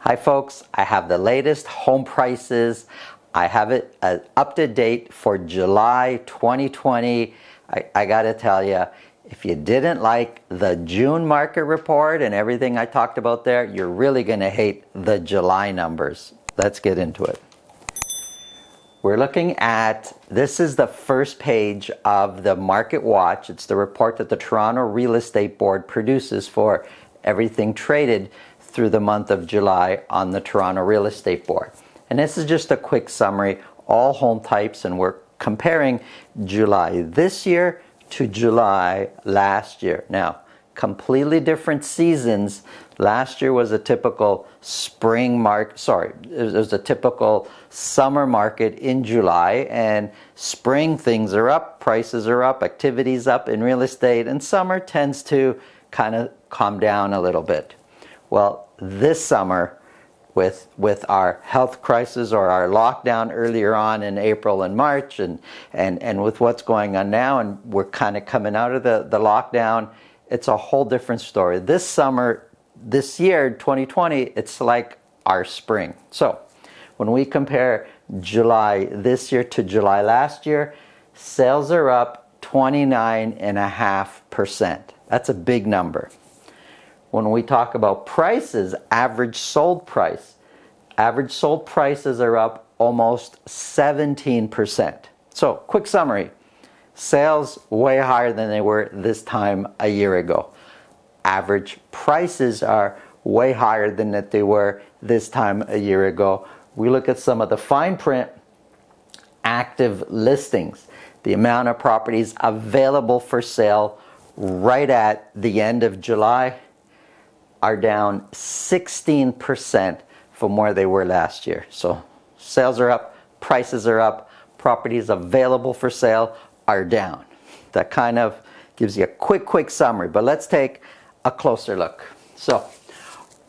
Hi folks, I have the latest home prices. I have it up to date for July 2020. I gotta tell you, if you didn't like the June market report and everything I talked about there, you're really gonna hate the July numbers. Let's get into it. We're looking at, this is the first page of the Market Watch. It's the report that the Toronto Real Estate Board produces for everything traded through the month of July on the Toronto Real Estate Board. And this is just a quick summary, all home types, and we're comparing July this year to July last year. Now, completely different seasons. Last year was a typical spring market, it was a typical summer market in July, and spring things are up, prices are up, activities up in real estate, and summer tends to kind of calm down a little bit. Well, this summer, with our health crisis or our lockdown earlier on in April and March, and with what's going on now, and we're kind of coming out of the lockdown, it's a whole different story. This summer, this year, 2020, it's like our spring. So when we compare July this year to July last year, sales are up 29.5%. That's a big number. When we talk about prices, average sold prices are up almost 17%. So, quick summary. Sales way higher than they were this time a year ago. Average prices are way higher than that they were this time a year ago. We look at some of the fine print, active listings, the amount of properties available for sale right at the end of July are down 16% from where they were last year. So sales are up, prices are up, properties available for sale are down. That kind of gives you a quick summary, but let's take a closer look. So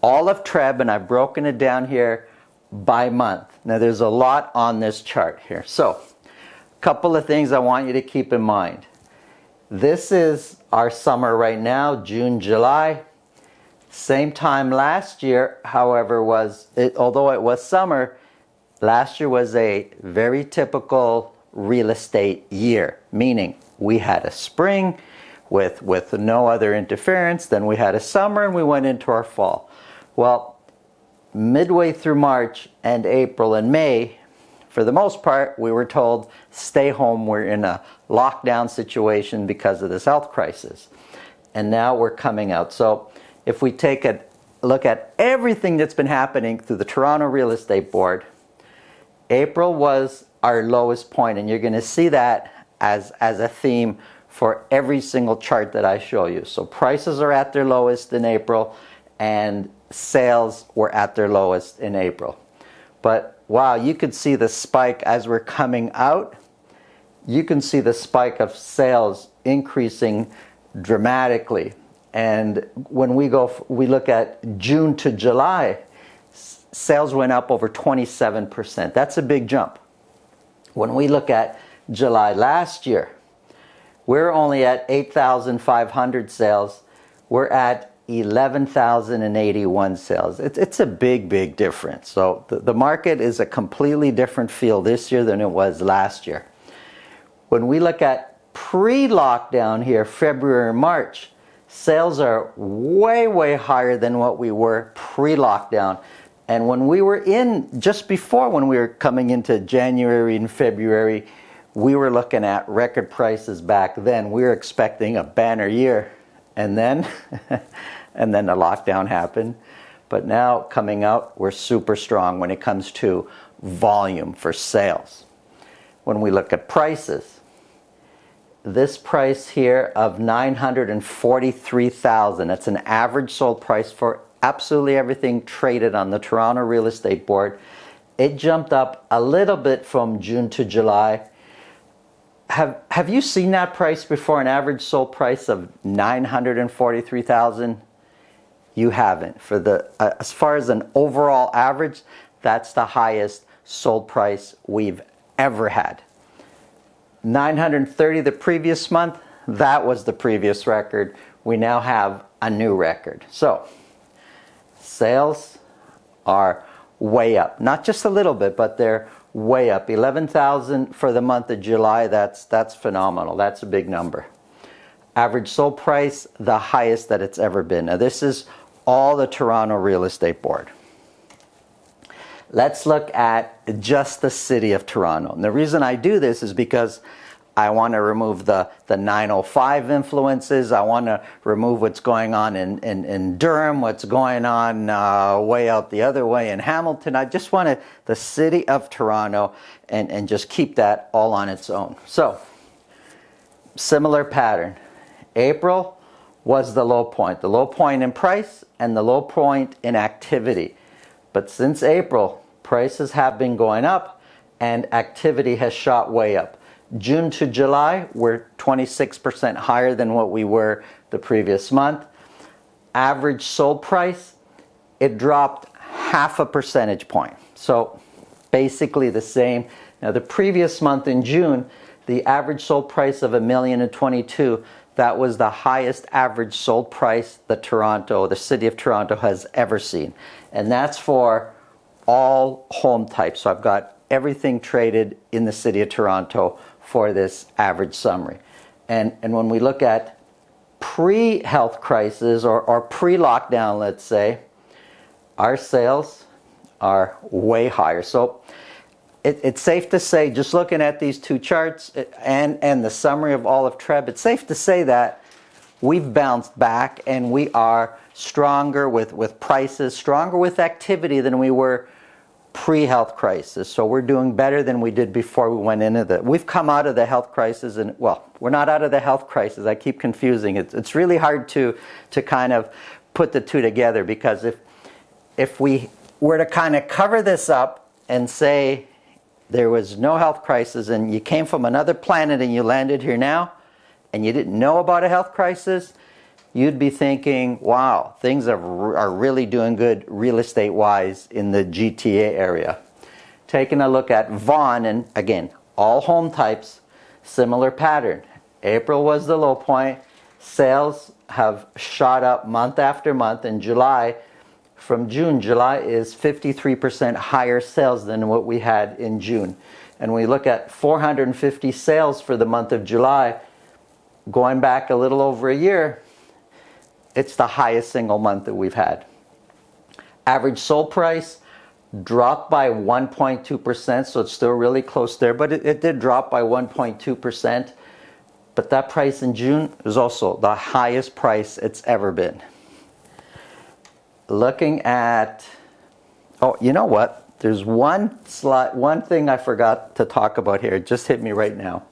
all of Treb, and I've broken it down here by month. Now there's a lot on this chart here. So a couple of things I want you to keep in mind. This is our summer right now, June, July. Same time last year, however, although it was summer, last year was a very typical real estate year, meaning we had a spring with no other interference, then we had a summer, and we went into our fall. Well, midway through March and April and May, for the most part, we were told, stay home, we're in a lockdown situation because of this health crisis. And now we're coming out. So if we take a look at everything that's been happening through the Toronto Real Estate Board, April was our lowest point, and you're going to see that as a theme for every single chart that I show you. So prices are at their lowest in April, and sales were at their lowest in April. But wow, you could see the spike as we're coming out. You can see the spike of sales increasing dramatically. And when we look at June to July, sales went up over 27%. That's a big jump. When we look at July last year, we're only at 8,500 sales. We're at 11,081 sales. It's a big difference. So the market is a completely different feel this year than it was last year. When we look at pre-lockdown here, February, March, sales are way higher than what we were pre-lockdown. And when we were just before, when we were coming into January and February, we were looking at record prices back then. We were expecting a banner year. And then, and then the lockdown happened. But now coming out, we're super strong when it comes to volume for sales. When we look at prices, this price here of $943,000, that's an average sold price for absolutely everything traded on the Toronto Real Estate Board. It jumped up a little bit from June to July. Have you seen that price before, an average sold price of $943,000? You haven't. As far as an overall average, that's the highest sold price we've ever had. 930 the previous month, that was the previous record. We now have a new record. So sales are way up. Not just a little bit, but they're way up. 11,000 for the month of July, that's phenomenal. That's a big number. Average sold price, the highest that it's ever been. Now this is all the Toronto Real Estate Board. Let's look at just the city of Toronto. And the reason I do this is because I want to remove the 905 influences. I want to remove what's going on in Durham, what's going on way out the other way in Hamilton. I just want the city of Toronto and just keep that all on its own. So, similar pattern. April was the low point in price and the low point in activity. But since April, prices have been going up and activity has shot way up. June to July, we're 26% higher than what we were the previous month. Average sold price, it dropped 0.5 percentage point. So basically the same. Now the previous month in June, the average sold price of $1,022,000, that was the highest average sold price the city of Toronto has ever seen. And that's for all home types. So I've got everything traded in the city of Toronto for this average summary. And when we look at pre-health crisis or pre-lockdown, let's say, our sales are way higher. So it's safe to say, just looking at these two charts and the summary of all of Treb, it's safe to say that we've bounced back and we are stronger with prices, stronger with activity than we were pre-health crisis. So we're doing better than we did before we went into we've come out of the health crisis, and well, we're not out of the health crisis. I keep confusing it. It's really hard to kind of put the two together, because if we were to kind of cover this up and say there was no health crisis and you came from another planet and you landed here now and you didn't know about a health crisis, you'd be thinking, wow, things are really doing good real estate wise in the GTA area. Taking a look at Vaughan, and again, all home types, similar pattern. April was the low point. Sales have shot up month after month. In July, from June, July is 53% higher sales than what we had in June. And we look at 450 sales for the month of July, going back a little over a year, it's the highest single month that we've had. Average sold price dropped by 1.2%, so it's still really close there, but it did drop by 1.2%. But that price in June is also the highest price it's ever been. Looking at, oh, you know what? There's one thing I forgot to talk about here. It just hit me right now.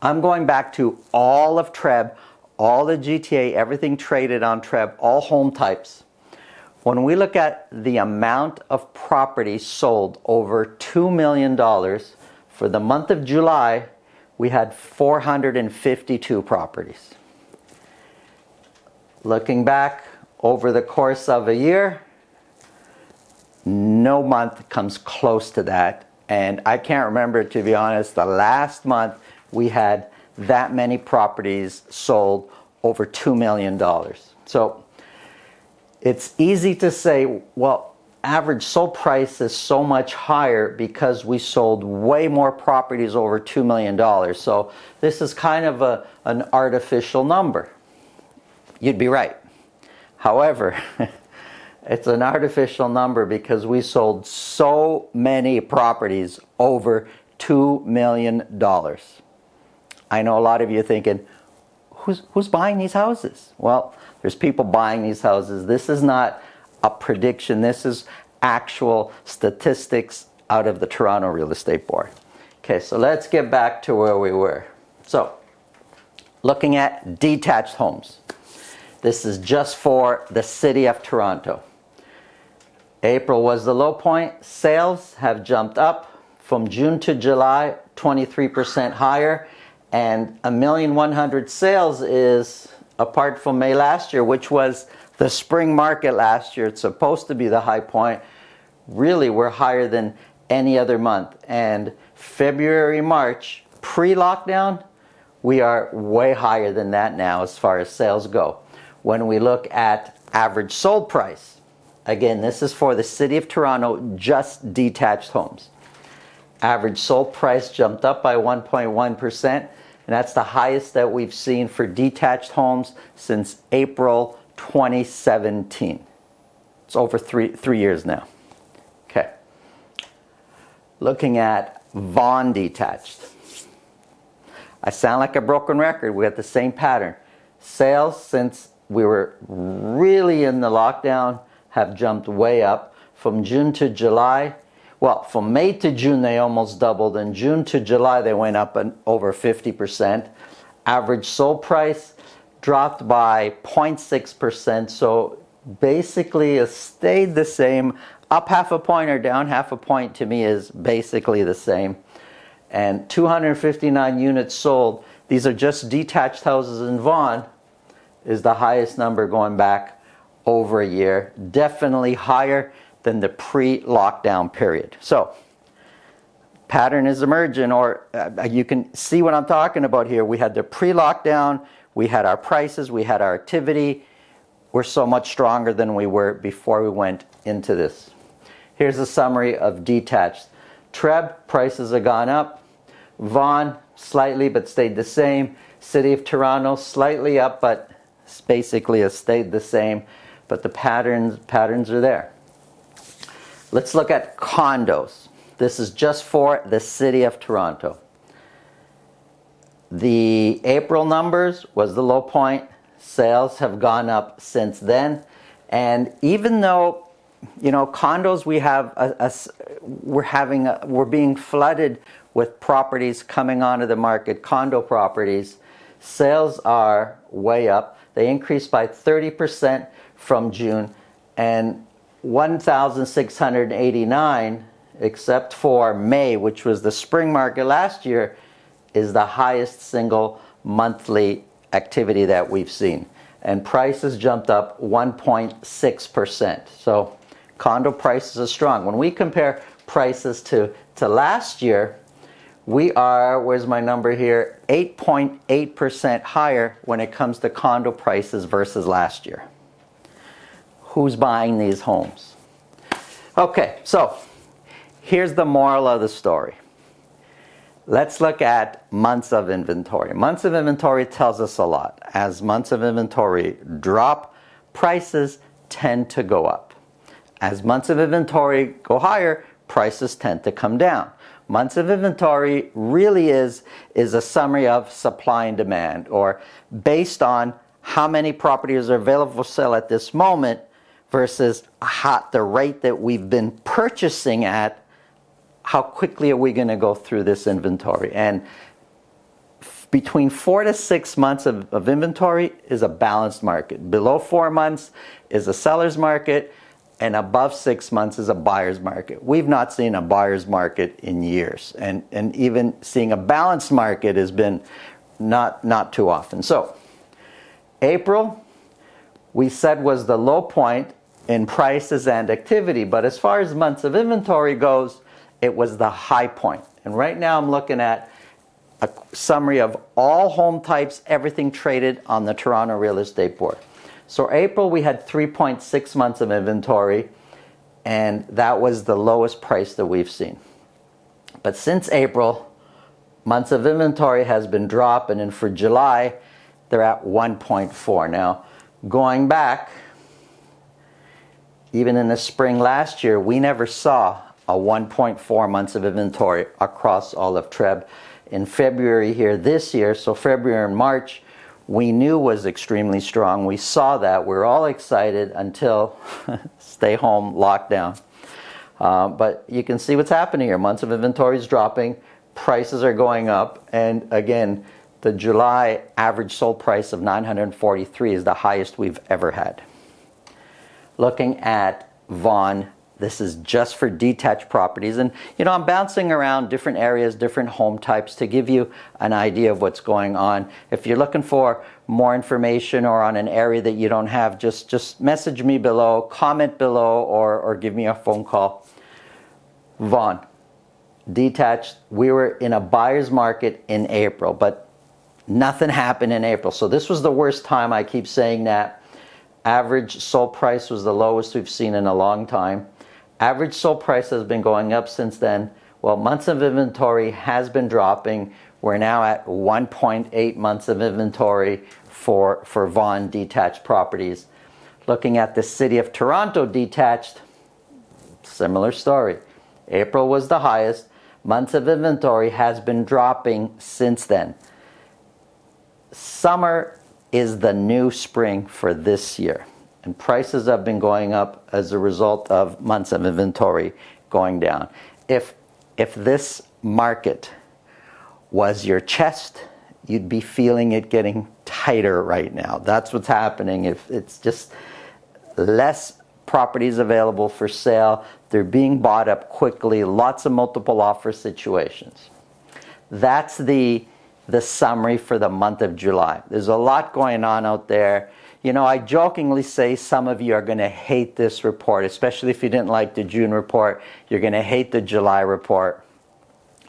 I'm going back to all of Treb, all the GTA, everything traded on Treb, all home types. When we look at the amount of properties sold over $2 million, for the month of July, we had 452 properties. Looking back over the course of a year, no month comes close to that. And I can't remember, to be honest, the last month we had that many properties sold over $2 million. So it's easy to say, well, average sold price is so much higher because we sold way more properties over $2 million. So this is kind of an artificial number. You'd be right. However, it's an artificial number because we sold so many properties over $2 million. I know a lot of you are thinking, who's buying these houses? Well, there's people buying these houses. This is not a prediction. This is actual statistics out of the Toronto Real Estate Board. Okay, so let's get back to where we were. So, looking at detached homes. This is just for the city of Toronto. April was the low point. Sales have jumped up from June to July, 23% higher. And 1,100,000 sales is, apart from May last year, which was the spring market last year, it's supposed to be the high point. Really, we're higher than any other month. And February, March, pre-lockdown, we are way higher than that now as far as sales go. When we look at average sold price, Again, this is for the City of Toronto, just detached homes. Average sold price jumped up by 1.1%, and that's the highest that we've seen for detached homes since April 2017. It's over three years now. Okay. Looking at Vaughan Detached. I sound like a broken record. We got the same pattern. Sales since we were really in the lockdown have jumped way up. From June to July, well, from May to June they almost doubled, and June to July they went up over 50%. Average sold price dropped by 0.6%, so basically it stayed the same. Up half a point or down half a point to me is basically the same. And 259 units sold. These are just detached houses in Vaughan, is the highest number going back over a year. Definitely higher than the pre-lockdown period. So, pattern is emerging, or you can see what I'm talking about here. We had the pre-lockdown, we had our prices, we had our activity. We're so much stronger than we were before we went into this. Here's a summary of detached. Treb, prices have gone up. Vaughan, slightly but stayed the same. City of Toronto, slightly up, but basically has stayed the same. But the patterns are there. Let's look at condos. This is just for the City of Toronto. The April numbers was the low point. Sales have gone up since then. And even though, you know, condos, we're being flooded with properties coming onto the market, condo properties. Sales are way up. They increased by 30% from June, and 1,689, except for May, which was the spring market last year, is the highest single monthly activity that we've seen. And prices jumped up 1.6%. So condo prices are strong. When we compare prices to last year, we are, where's my number here, 8.8% higher when it comes to condo prices versus last year. Who's buying these homes? Okay, so here's the moral of the story. Let's look at months of inventory. Months of inventory tells us a lot. As months of inventory drop, prices tend to go up. As months of inventory go higher, prices tend to come down. Months of inventory really is a summary of supply and demand, or based on how many properties are available for sale at this moment versus the rate that we've been purchasing at. How quickly are we going to go through this inventory? And between 4 to 6 months of inventory is a balanced market. Below 4 months is a seller's market, and above 6 months is a buyer's market. We've not seen a buyer's market in years, and even seeing a balanced market has been not too often. So April, we said, was the low point in prices and activity, but as far as months of inventory goes, it was the high point. And right now I'm looking at a summary of all home types, everything traded on the Toronto Real Estate Board. So April, we had 3.6 months of inventory, and that was the lowest price that we've seen. But since April, months of inventory has been dropping, and for July, they're at 1.4. Now, going back, even in the spring last year, we never saw a 1.4 months of inventory across all of Treb. In February here this year, so February and March, we knew was extremely strong. We saw that. We were all excited until stay home lockdown. But you can see what's happening here. Months of inventory is dropping. Prices are going up. And again, the July average sold price of $943 is the highest we've ever had. Looking at Vaughan, this is just for detached properties. And, you know, I'm bouncing around different areas, different home types to give you an idea of what's going on. If you're looking for more information or on an area that you don't have, just message me below, comment below, or give me a phone call. Vaughan, detached, we were in a buyer's market in April, but nothing happened in April. So this was the worst time, I keep saying that. Average sold price was the lowest we've seen in a long time. Average sold price has been going up since then. Well, months of inventory has been dropping. We're now at 1.8 months of inventory for Vaughan detached properties. Looking at the City of Toronto detached, similar story. April was the highest. Months of inventory has been dropping since then. Summer is the new spring for this year, and prices have been going up as a result of months of inventory going down. If this market was your chest, you'd be feeling it getting tighter right now. That's what's happening. If it's just less properties available for sale, they're being bought up quickly, lots of multiple offer situations. That's the summary for the month of July. There's a lot going on out there. You know, I jokingly say some of you are going to hate this report, especially if you didn't like the June report. You're going to hate the July report.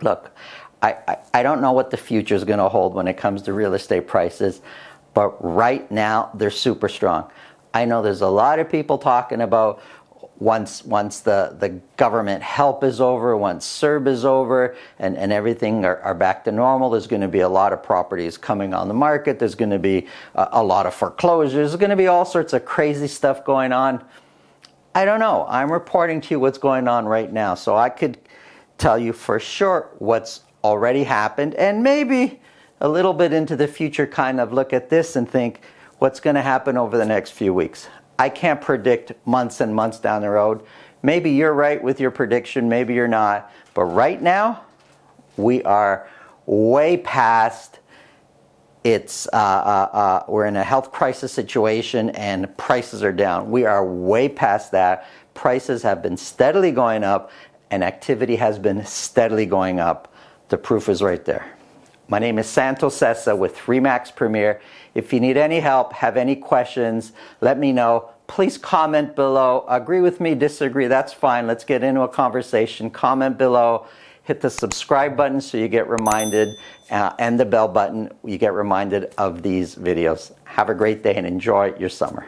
Look, I don't know what the future is going to hold when it comes to real estate prices, but right now they're super strong. I know there's a lot of people talking about once the government help is over, once CERB is over, and everything are back to normal, there's going to be a lot of properties coming on the market. There's going to be a lot of foreclosures. There's going to be all sorts of crazy stuff going on. I don't know. I'm reporting to you what's going on right now, so I could tell you for sure what's already happened, and maybe a little bit into the future kind of look at this and think what's going to happen over the next few weeks. I can't predict months and months down the road. Maybe you're right with your prediction, maybe you're not. But right now, we are way past we're in a health crisis situation and prices are down. We are way past that. Prices have been steadily going up and activity has been steadily going up. The proof is right there. My name is Santo Sessa with RE/MAX Premier. If you need any help, have any questions, let me know. Please comment below. Agree with me, disagree, that's fine. Let's get into a conversation. Comment below. Hit the subscribe button so you get reminded, and the bell button, you get reminded of these videos. Have a great day and enjoy your summer.